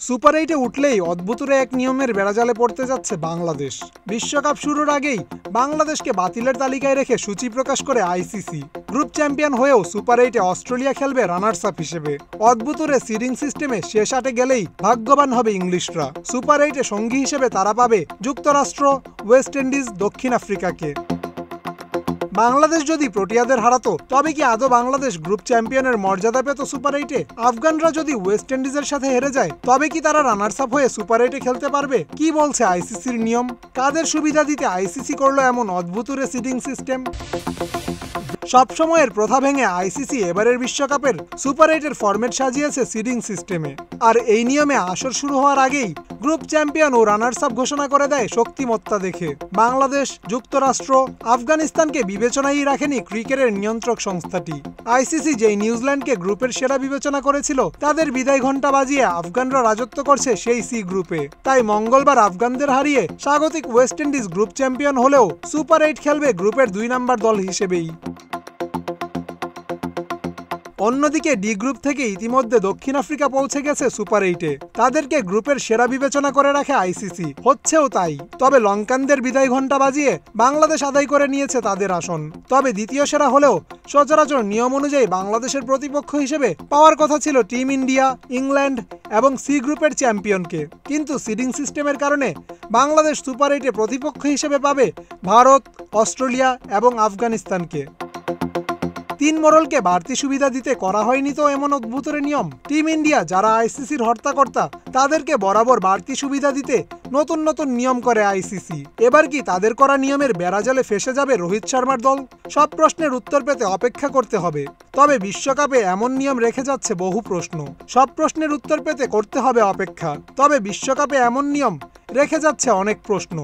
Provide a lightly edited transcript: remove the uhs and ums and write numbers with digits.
Super 8-এ উঠলেই অদ্ভুতরে এক নিয়মের বেড়াজালে পড়তে যাচ্ছে বাংলাদেশ। বিশ্বকাপ শুরুর আগেই বাংলাদেশকে বাতিলের তালিকায় রেখে সূচি প্রকাশ করে আইসিসি। গ্রুপ চ্যাম্পিয়ন হয়েও সুপার 8-এ অস্ট্রেলিয়া খেলবে রানার্স আপ হিসেবে। অদ্ভুতরে সিডিং সিস্টেমে শেষ 8-এ গেলেই ভাগ্যবান হবে ইংলিশরা। সুপার 8-এ সঙ্গী হিসেবে তারা পাবে যুক্তরাষ্ট্র, ওয়েস্ট ইন্ডিজ, দক্ষিণ আফ্রিকাকে। বাংলাদেশ যদি প্রোটিয়াদের হারাতো তবে কি আদৌ বাংলাদেশ গ্রুপ চ্যাম্পিয়নের মর্যাদা পেত সুপার 8-এ? আফগানরা যদি ওয়েস্ট ইন্ডিজের সাথে হেরে যায় তবে কি তারা রানার্স আপ হয়ে সুপার 8-এ খেলতে পারবে? কি বলছে আইসিসির নিয়ম? কাদের সুবিধা দিতে আইসিসি করলো এমন অদ্ভুতরে সিডিং সিস্টেম? সবসময়ের প্রথা ভেঙে আইসিসি এবারের বিশ্বকাপের সুপার 8-এর ফরম্যাট সাজিয়েছে সিডিং সিস্টেমে। আর এই নিয়মে আসর শুরু হওয়ার আগেই গ্রুপ চ্যাম্পিয়ন ও রানার্স আপ ঘোষণা করে দেয় শক্তিমত্তা দেখে। বাংলাদেশ, যুক্তরাষ্ট্র, আফগানিস্তানকে বিবেচনায় রাখেনি ক্রিকেটের নিয়ন্ত্রক সংস্থাটি। আইসিসি যেই নিউজিল্যান্ডকে গ্রুপের সেরা বিবেচনা করেছিল তাদের বিদায় ঘণ্টা বাজিয়ে আফগানরা রাজত্ব করছে সেই সি গ্রুপে। তাই মঙ্গলবার আফগানদের হারিয়ে স্বাগতিক ওয়েস্ট ইন্ডিজ গ্রুপ চ্যাম্পিয়ন হলেও সুপার 8 খেলবে গ্রুপের 2 নম্বর দল হিসেবেই। অন্যদিকে ডি গ্রুপ থেকে ইতিমধ্যে দক্ষিণ আফ্রিকা পৌঁছে গেছে সুপার 8-এ। তাদেরকে গ্রুপের সেরা বিবেচনা করে রাখে আইসিসি, হচ্ছেও তাই। তবে লঙ্কানদের বিদায় ঘণ্টা বাজিয়ে বাংলাদেশ আদায় করে নিয়েছে তাদের আসন। তবে দ্বিতীয় সেরা হলেও সচরাচর নিয়ম অনুযায়ী বাংলাদেশের প্রতিপক্ষ হিসেবে পাওয়ার কথা ছিল টিম ইন্ডিয়া, ইংল্যান্ড এবং সি গ্রুপের চ্যাম্পিয়নকে। কিন্তু সিডিং সিস্টেমের কারণে বাংলাদেশ সুপার 8-এ প্রতিপক্ষ হিসেবে পাবে ভারত, অস্ট্রেলিয়া এবং আফগানিস্তানকে। 3 মোড়লকে বাড়তি সুবিধা দিতে করা হয়নি তো এমন অদ্ভুতরে নিয়ম? টিম ইন্ডিয়া যারা আইসিসির হর্তাকর্তা তাদেরকে বরাবর বাড়তি সুবিধা দিতে নতুন নতুন নিয়ম করে আইসিসি। এবার কি তাদের করা নিয়মের বেড়াজালে ফেসে যাবে রোহিত শর্মার দল? সব প্রশ্নের উত্তর পেতে অপেক্ষা করতে হবে। তবে বিশ্বকাপে এমন নিয়ম রেখে যাচ্ছে বহু প্রশ্ন। সব প্রশ্নের উত্তর পেতে করতে হবে অপেক্ষা। তবে বিশ্বকাপে এমন নিয়ম রেখে যাচ্ছে অনেক প্রশ্ন।